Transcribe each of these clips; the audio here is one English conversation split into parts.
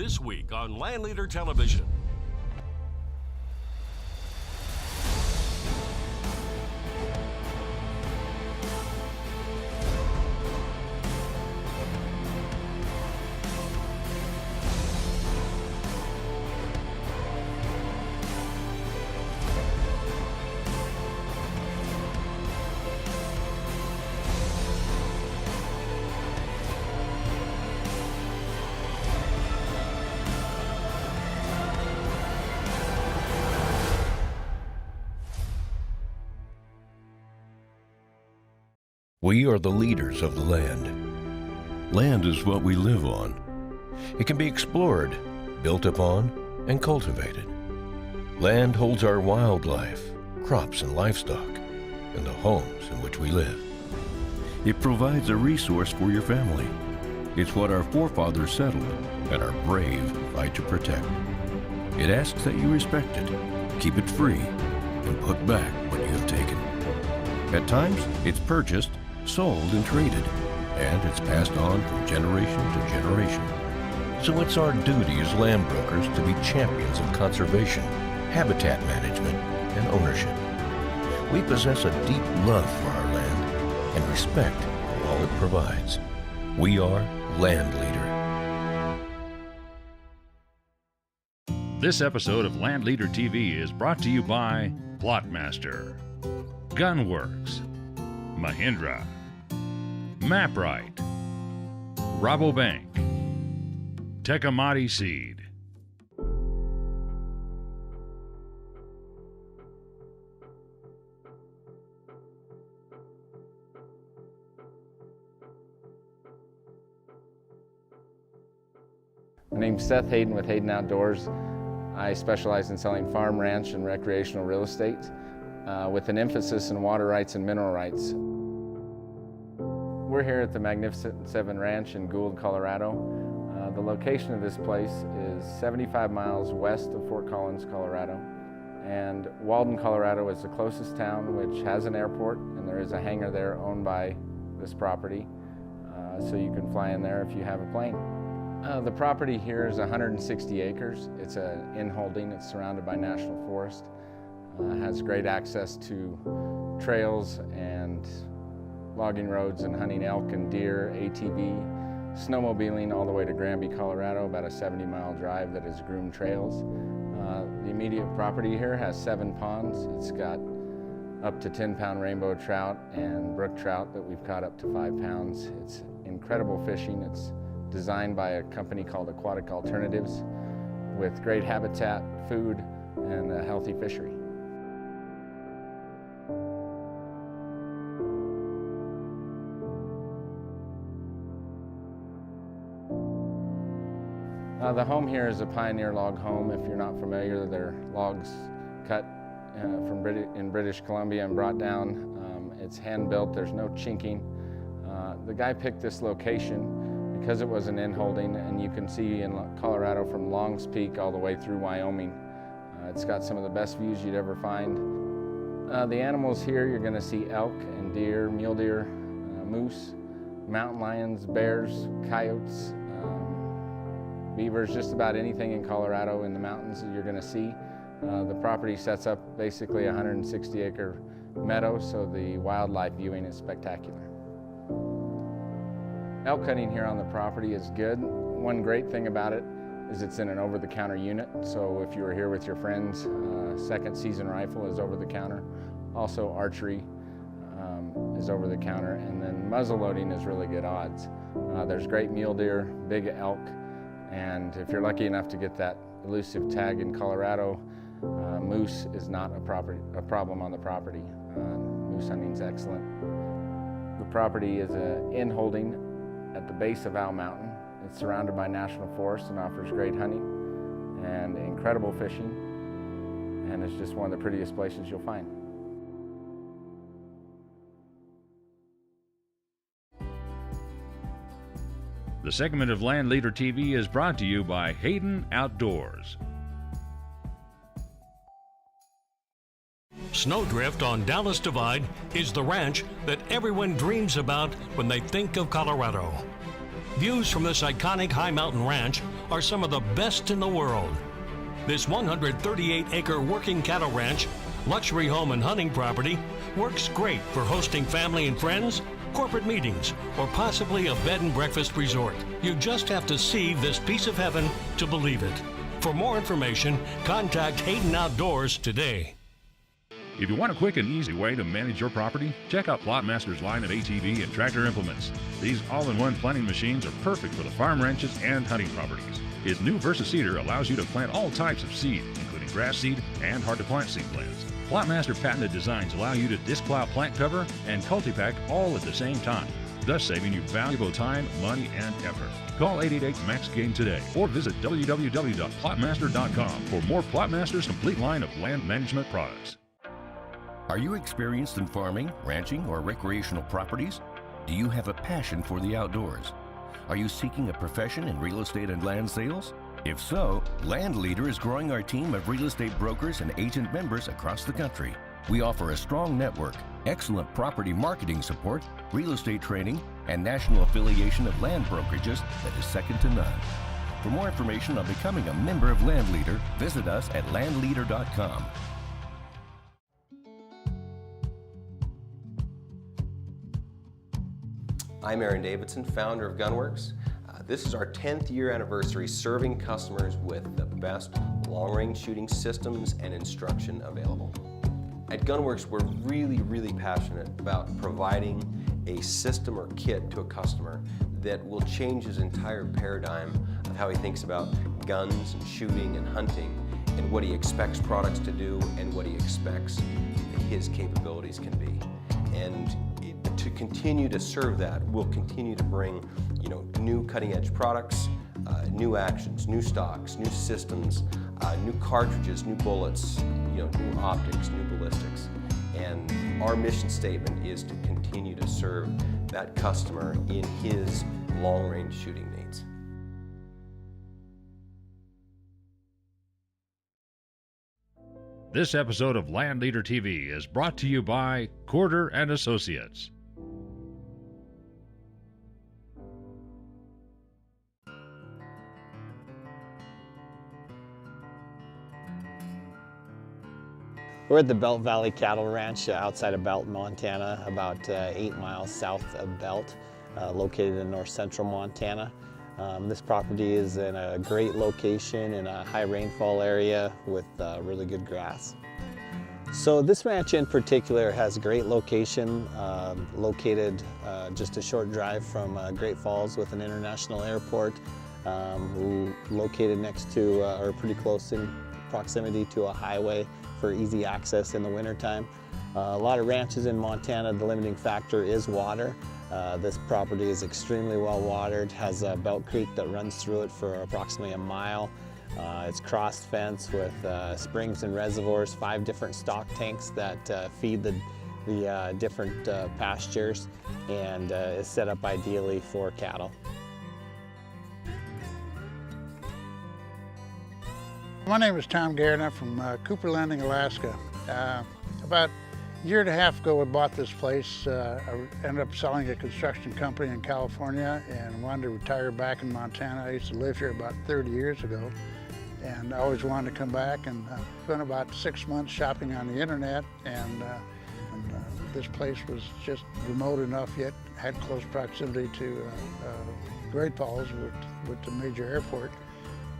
This week on LandLeader Television. We are the leaders of the land. Land is what we live on. It can be explored, built upon, and cultivated. Land holds our wildlife, crops and livestock, and the homes in which we live. It provides a resource for your family. It's what our forefathers settled and our brave fight to protect. It asks that you respect it, keep it free, and put back what you have taken. At times, it's purchased, sold, and traded, and it's passed on from generation to generation. So it's our duty as land brokers to be champions of conservation, habitat management, and ownership. We possess a deep love for our land and respect for all it provides. We are LandLeader. This episode of LandLeader TV is brought to you by Plotmaster, Gunwerks, Mahindra, MapRight, Rabobank, Tecumate Seed. My name's Seth Hayden with Hayden Outdoors. I specialize in selling farm, ranch, and recreational real estate with an emphasis in water rights and mineral rights. We're here at the Magnificent Seven Ranch in Gould, Colorado. The location of this place is 75 miles west of Fort Collins, Colorado. And Walden, Colorado is the closest town, which has an airport, and there is a hangar there owned by this property. So you can fly in there if you have a plane. The property here is 160 acres. It's an in-holding. It's surrounded by national forest. Has great access to trails and logging roads and hunting elk and deer, ATV, snowmobiling all the way to Granby, Colorado, about a 70-mile drive that is groomed trails. The immediate property here has 7 ponds. It's got up to 10-pound rainbow trout and brook trout that we've caught up to 5 pounds. It's incredible fishing. It's designed by a company called Aquatic Alternatives with great habitat, food, and a healthy fishery. The home here is a pioneer log home. If you're not familiar, they're logs cut in British Columbia and brought down. It's hand-built, there's no chinking. The guy picked this location because it was an in-holding, and you can see in Colorado from Longs Peak all the way through Wyoming. It's got some of the best views you'd ever find. The animals here, you're gonna see elk and deer, mule deer, moose, mountain lions, bears, coyotes, beavers, just about anything in Colorado in the mountains that you're going to see. The property sets up basically a 160-acre meadow, so the wildlife viewing is spectacular. Elk hunting here on the property is good. One great thing about it is it's in an over-the-counter unit, so if you were here with your friends, second season rifle is over-the-counter. Also archery is over-the-counter, and then muzzle loading is really good odds. There's great mule deer, big elk, and if you're lucky enough to get that elusive tag in Colorado, moose is not a problem on the property. Moose hunting is excellent. The property is an in-holding at the base of Owl Mountain. It's surrounded by national forest and offers great hunting and incredible fishing, and it's just one of the prettiest places you'll find. The segment of LandLeader TV is brought to you by Hayden Outdoors. Snowdrift on Dallas Divide is the ranch that everyone dreams about when they think of Colorado. Views from this iconic high mountain ranch are some of the best in the world. This 138-acre working cattle ranch, luxury home and hunting property works great for hosting family and friends, corporate meetings, or possibly a bed and breakfast resort. You just have to see this piece of heaven to believe it. For more information, contact Hayden Outdoors today. If you want a quick and easy way to manage your property, check out Plotmaster's line of ATV and tractor implements. These all-in-one planting machines are perfect for the farm ranches and hunting properties. Its new Versa Seeder allows you to plant all types of seed, including grass seed and hard-to-plant seed plants. Plotmaster patented designs allow you to disc plow plant cover and cultipack all at the same time, thus saving you valuable time, money, and effort. Call 888-MAX-GAIN today or visit www.plotmaster.com for more Plotmaster's complete line of land management products. Are you experienced in farming, ranching, or recreational properties? Do you have a passion for the outdoors? Are you seeking a profession in real estate and land sales? If so, LandLeader is growing our team of real estate brokers and agent members across the country. We offer a strong network, excellent property marketing support, real estate training, and national affiliation of land brokerages that is second to none. For more information on becoming a member of LandLeader, visit us at landleader.com. I'm Aaron Davidson, founder of Gunwerks. This is our 10th year anniversary serving customers with the best long-range shooting systems and instruction available. At Gunwerks, we're really passionate about providing a system or kit to a customer that will change his entire paradigm of how he thinks about guns and shooting and hunting and what he expects products to do and what he expects his capabilities can be. And to continue to serve that, we'll continue to bring new cutting-edge products, new actions, new stocks, new systems, new cartridges, new bullets, new optics, new ballistics. And our mission statement is to continue to serve that customer in his long-range shooting needs. This episode of LandLeader TV is brought to you by Corder and Associates. We're at the Belt Valley Cattle Ranch outside of Belt, Montana, about 8 miles south of Belt, located in north central Montana. This property is in a great location in a high rainfall area with really good grass. So this ranch in particular has a great location, located just a short drive from Great Falls with an international airport, located next to or pretty close in proximity to a highway for easy access in the wintertime. A lot of ranches in Montana, the limiting factor is water. This property is extremely well watered, has a Belt Creek that runs through it for approximately a mile. It's crossed fence with springs and reservoirs, 5 different stock tanks that feed the different pastures, and is set up ideally for cattle. My name is Tom Garrett. I'm from Cooper Landing, Alaska. About a year and a half ago, we bought this place. I ended up selling a construction company in California and wanted to retire back in Montana. I used to live here about 30 years ago, and I always wanted to come back, and spent about 6 months shopping on the internet, and this place was just remote enough, yet had close proximity to Great Falls with the major airport.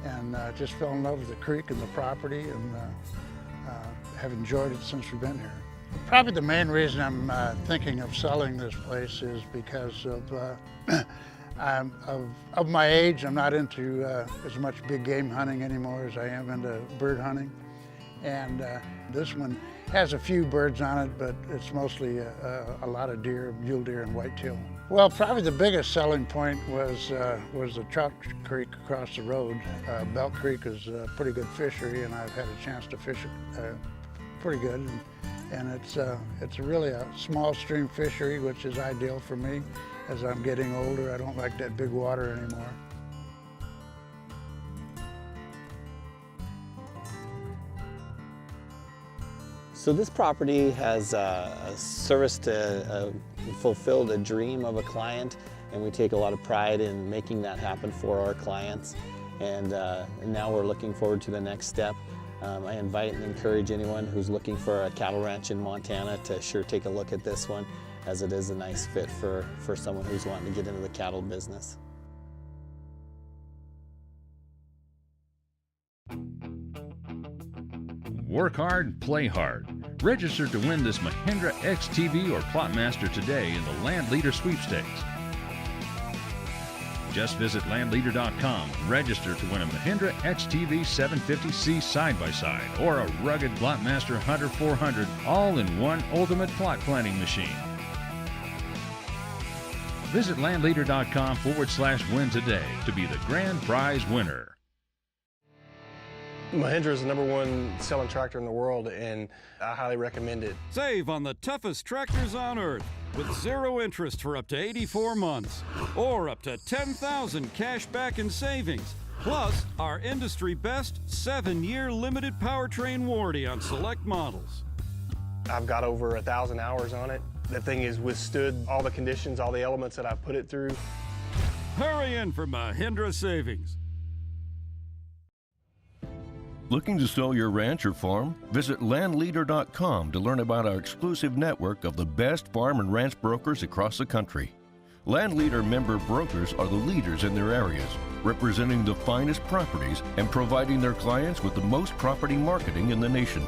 And just fell in love with the creek and the property, and have enjoyed it since we've been here. Probably the main reason I'm thinking of selling this place is because of my age. I'm not into as much big game hunting anymore as I am into bird hunting. And this one has a few birds on it, but it's mostly a lot of deer, mule deer and whitetail. Well, probably the biggest selling point was the trout creek across the road. Belt Creek is a pretty good fishery, and I've had a chance to fish it pretty good. And it's really a small stream fishery, which is ideal for me. As I'm getting older, I don't like that big water anymore. So this property has serviced fulfilled a dream of a client. and we take a lot of pride in making that happen for our clients. And now we're looking forward to the next step. I invite and encourage anyone who's looking for a cattle ranch in Montana to sure take a look at this one, as it is a nice fit for someone who's wanting to get into the cattle business. Work hard, play hard. Register to win this Mahindra XTV or Plotmaster today in the LandLeader sweepstakes. Just visit LandLeader.com, register to win a Mahindra XTV 750C side-by-side or a rugged Plotmaster Hunter 400 all-in-one ultimate plot planning machine. Visit LandLeader.com/win today to be the grand prize winner. Mahindra is the #1 selling tractor in the world, and I highly recommend it. Save on the toughest tractors on earth with 0 interest for up to 84 months or up to $10,000 cash back in savings. Plus, our industry best 7-year limited powertrain warranty on select models. I've got over 1,000 hours on it. The thing has withstood all the conditions, all the elements that I've put it through. Hurry in for Mahindra savings. Looking to sell your ranch or farm? Visit LandLeader.com to learn about our exclusive network of the best farm and ranch brokers across the country. LandLeader member brokers are the leaders in their areas, representing the finest properties and providing their clients with the most property marketing in the nation.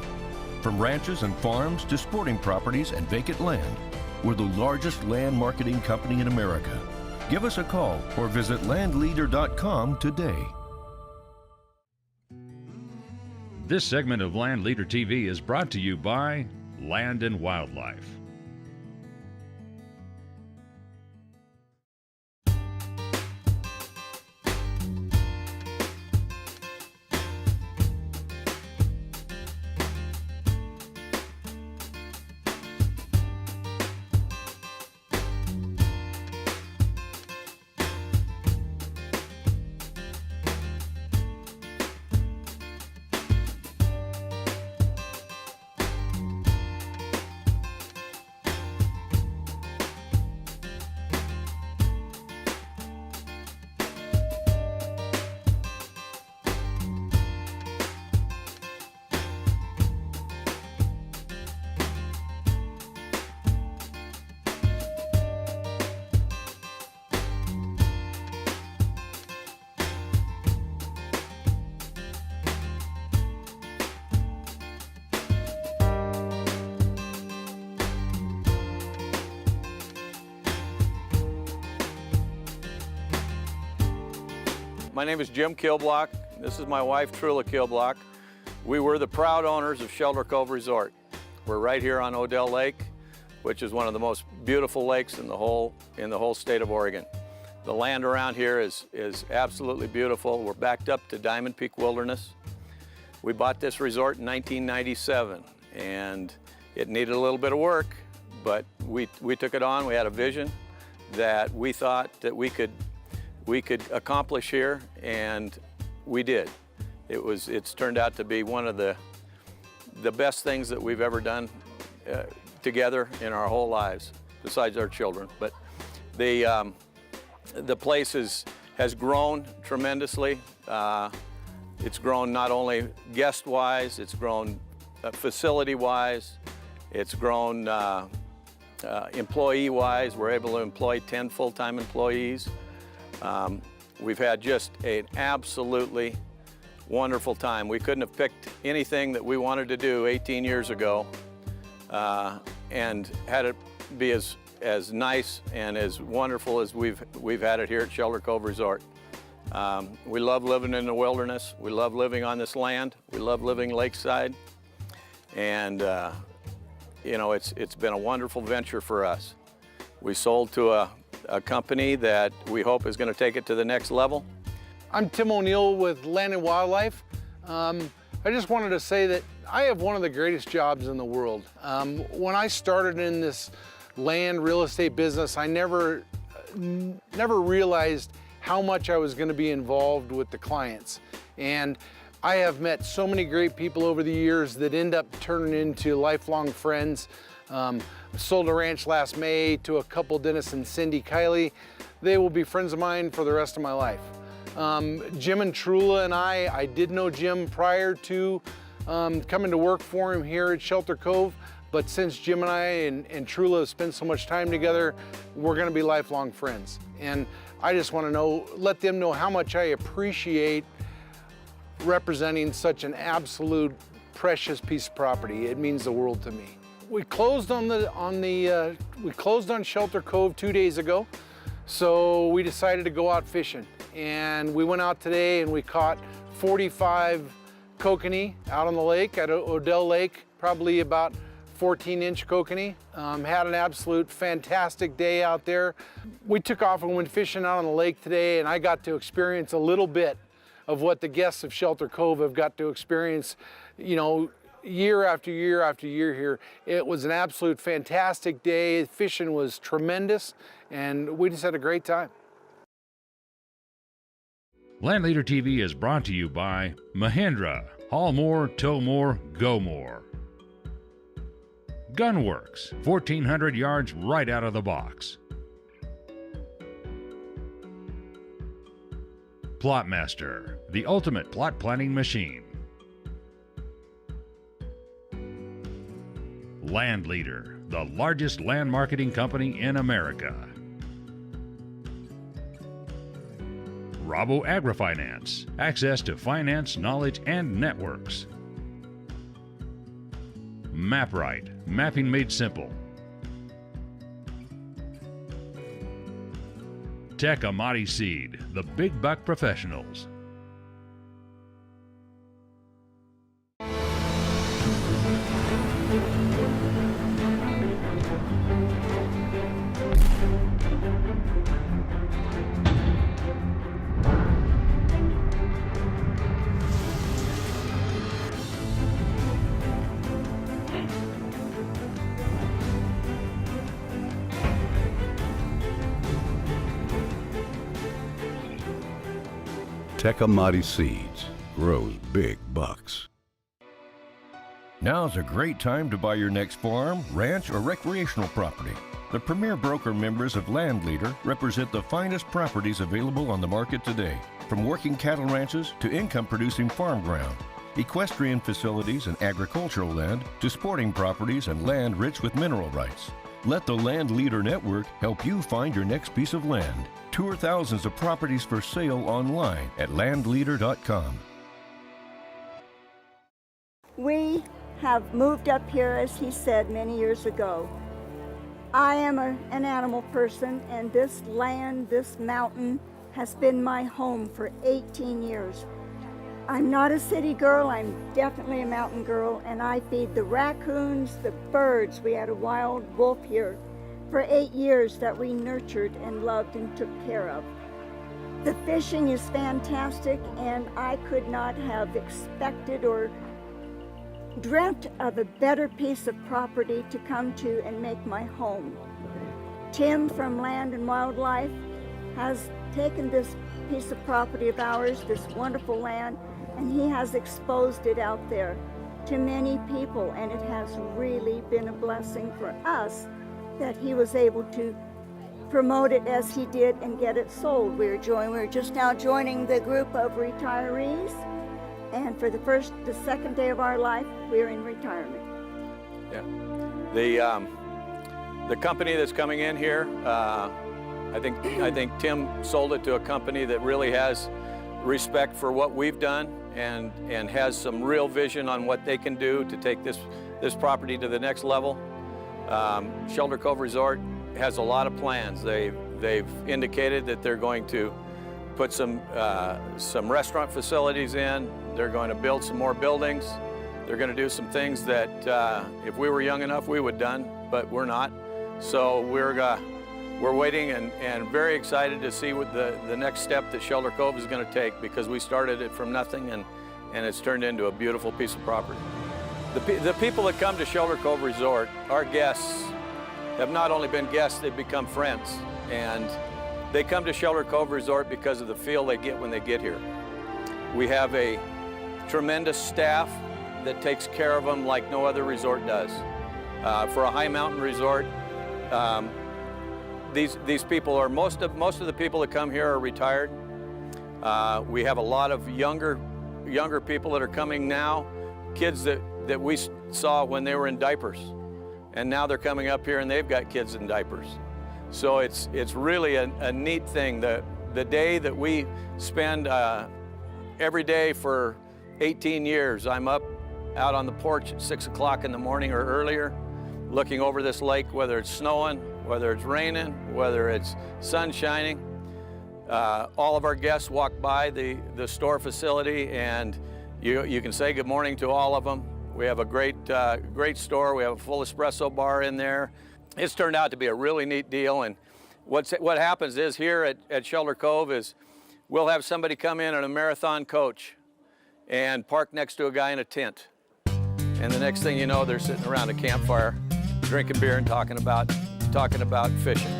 From ranches and farms to sporting properties and vacant land, we're the largest land marketing company in America. Give us a call or visit LandLeader.com today. This segment of LandLeader TV is brought to you by Land and Wildlife. My name is Jim Kilblock. This is my wife, Trula Kilblock. We were the proud owners of Shelter Cove Resort. We're right here on Odell Lake, which is one of the most beautiful lakes in the whole state of Oregon. The land around here is absolutely beautiful. We're backed up to Diamond Peak Wilderness. We bought this resort in 1997, and it needed a little bit of work, but we took it on. We had a vision that we thought that we could accomplish here, and we did. It's turned out to be one of the best things that we've ever done together in our whole lives, besides our children. But the place has grown tremendously. It's grown not only guest-wise, it's grown facility-wise, it's grown employee-wise. We're able to employ 10 full-time employees. We've had just an absolutely wonderful time. We couldn't have picked anything that we wanted to do 18 years ago and had it be as nice and as wonderful as we've had it here at Shelter Cove Resort. We love living in the wilderness. We love living on this land. We love living lakeside. And you know, it's been a wonderful venture for us. We sold to a company that we hope is going to take it to the next level. I'm Tim O'Neill with Land and Wildlife. I just wanted to say that I have one of the greatest jobs in the world. When I started in this land real estate business, I never realized how much I was going to be involved with the clients. And I have met so many great people over the years that end up turning into lifelong friends. Sold a ranch last May to a couple, Dennis and Cindy Kiley, they will be friends of mine for the rest of my life. Jim and Trula and I did know Jim prior to coming to work for him here at Shelter Cove, but since Jim and I and Trula have spent so much time together, we're gonna be lifelong friends. And I just wanna let them know how much I appreciate representing such an absolute precious piece of property. It means the world to me. We closed on Shelter Cove 2 days ago, so we decided to go out fishing. And we went out today and we caught 45 kokanee out on the lake at Odell Lake, probably about 14-inch kokanee. Had an absolute fantastic day out there. We took off and went fishing out on the lake today, and I got to experience a little bit of what the guests of Shelter Cove have got to experience, you know, year after year after year here. It was an absolute fantastic day. Fishing was tremendous, and we just had a great time. LandLeader TV is brought to you by Mahindra. Haul more, tow more, go more. Gunwerks, 1,400 yards right out of the box. Plotmaster, the ultimate plot planning machine. LandLeader, the largest land marketing company in America. Rabo AgriFinance, access to finance, knowledge, and networks. MapRight, mapping made simple. Tech Amati Seed, the big buck professionals. Tech Amati Seeds grows big bucks. Now's a great time to buy your next farm, ranch, or recreational property. The premier broker members of LandLeader represent the finest properties available on the market today, from working cattle ranches to income-producing farm ground, equestrian facilities and agricultural land to sporting properties and land rich with mineral rights. Let the LandLeader network help you find your next piece of land. Tour thousands of properties for sale online at landleader.com. We have moved up here, as he said, many years ago. I am an animal person, and this land, this mountain, has been my home for 18 years. I'm not a city girl, I'm definitely a mountain girl, and I feed the raccoons, the birds. We had a wild wolf here for 8 years that we nurtured and loved and took care of. The fishing is fantastic, and I could not have expected or dreamt of a better piece of property to come to and make my home. Tim from Land and Wildlife has taken this piece of property of ours, this wonderful land, and he has exposed it out there to many people, and it has really been a blessing for us that he was able to promote it as he did and get it sold. We're just now joining the group of retirees, and for the second day of our life, we're in retirement. Yeah, the company that's coming in here, I think Tim sold it to a company that really has respect for what we've done and has some real vision on what they can do to take this property to the next level. Shelter Cove Resort has a lot of plans. They've indicated that they're going to put some restaurant facilities in. They're going to build some more buildings. They're going to do some things that if we were young enough we would have done, but we're not. So we're waiting and very excited to see what the next step that Shelter Cove is going to take, because we started it from nothing and it's turned into a beautiful piece of property. The people that come to Shelter Cove Resort, our guests, have not only been guests, they've become friends. And they come to Shelter Cove Resort because of the feel they get when they get here. We have a tremendous staff that takes care of them like no other resort does. For a high mountain resort, these people are, most of the people that come here are retired. We have a lot of younger people that are coming now, kids that we saw when they were in diapers, and now they're coming up here and they've got kids in diapers. So it's really a neat thing. The day that we spend every day for 18 years, I'm up out on the porch at 6 o'clock in the morning or earlier, looking over this lake, whether it's snowing, whether it's raining, whether it's sun shining. All of our guests walk by the store facility, and you can say good morning to all of them. We have a great store. We have a full espresso bar in there. It's turned out to be a really neat deal. And what happens is here at Shelter Cove is we'll have somebody come in a marathon coach and park next to a guy in a tent. And the next thing you know, they're sitting around a campfire, drinking beer and talking about fishing.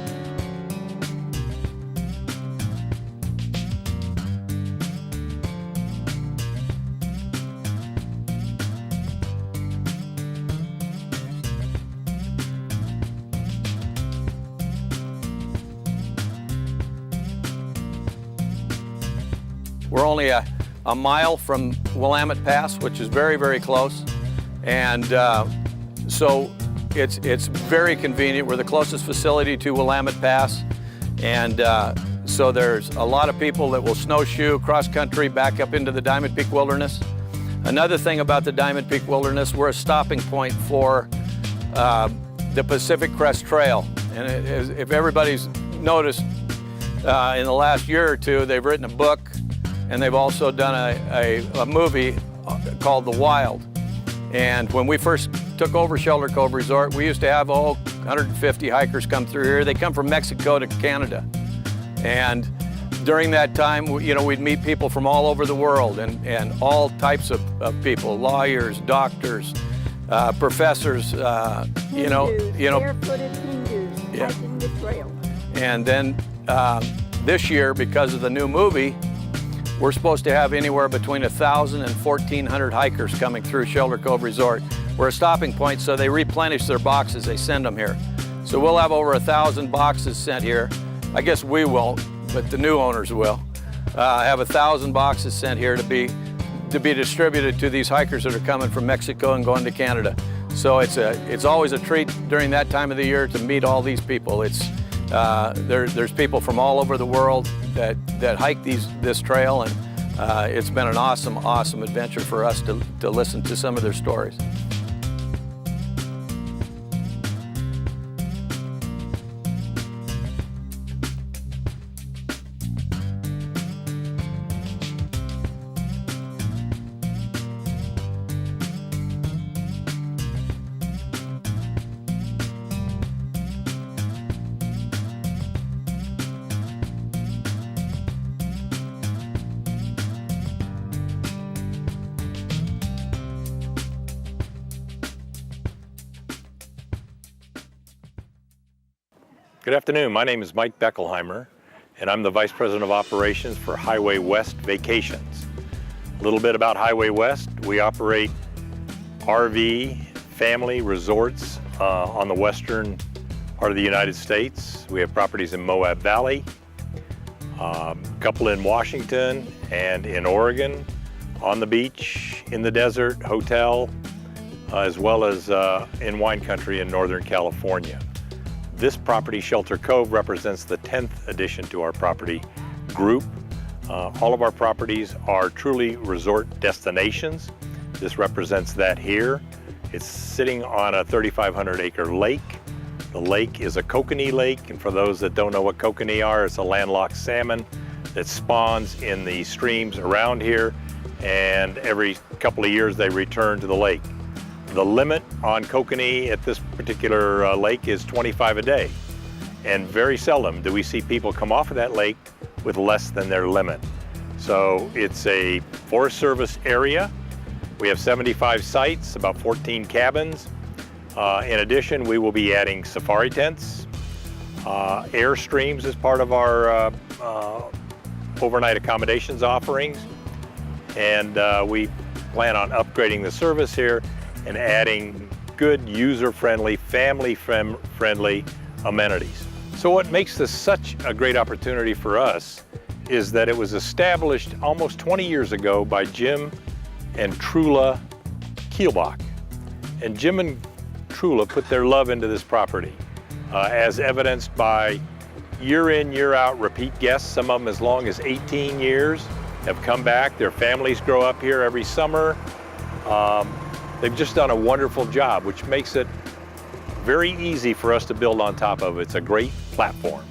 We're only a mile from Willamette Pass, which is very, very close. And so it's very convenient. We're the closest facility to Willamette Pass. And so there's a lot of people that will snowshoe cross country back up into the Diamond Peak Wilderness. Another thing about the Diamond Peak Wilderness, we're a stopping point for the Pacific Crest Trail. And if everybody's noticed, in the last year or two, they've written a book, and they've also done a movie called The Wild. And when we first took over Shelter Cove Resort, we used to have 150 hikers come through here. They come from Mexico to Canada. And during that time, we'd meet people from all over the world and all types of people, lawyers, doctors, professors, barefooted Hindus hiking the trail. And then this year, because of the new movie, we're supposed to have anywhere between 1,000 and 1,400 hikers coming through Shelter Cove Resort. We're a stopping point, so they replenish their boxes, they send them here. So we'll have over 1,000 boxes sent here. I guess we won't, but the new owners will. Have 1,000 boxes sent here to be distributed to these hikers that are coming from Mexico and going to Canada. So it's always a treat during that time of the year to meet all these people. There's people from all over the world that hike this trail, and it's been an awesome adventure for us to listen to some of their stories. Good afternoon, my name is Mike Beckelheimer, and I'm the Vice President of Operations for Highway West Vacations. A little bit about Highway West: we operate RV family resorts on the western part of the United States. We have properties in Moab Valley, a couple in Washington and in Oregon, on the beach, in the desert, hotel, as well as in wine country in Northern California. This property, Shelter Cove, represents the 10th addition to our property group. All of our properties are truly resort destinations. This represents that here. It's sitting on a 3,500 acre lake. The lake is a kokanee lake, and for those that don't know what kokanee are, it's a landlocked salmon that spawns in the streams around here, and every couple of years they return to the lake. The limit on kokanee at this particular lake is 25 a day, and very seldom do we see people come off of that lake with less than their limit. So it's a Forest Service area. We have 75 sites, about 14 cabins. In addition, we will be adding safari tents, Airstreams as part of our overnight accommodations offerings, and we plan on upgrading the service here and adding good, user-friendly, family-friendly amenities. So what makes this such a great opportunity for us is that it was established almost 20 years ago by Jim and Trula Kielbach. And Jim and Trula put their love into this property, as evidenced by year in, year out repeat guests, some of them as long as 18 years, have come back. Their families grow up here every summer. They've just done a wonderful job, which makes it very easy for us to build on top of. It's a great platform.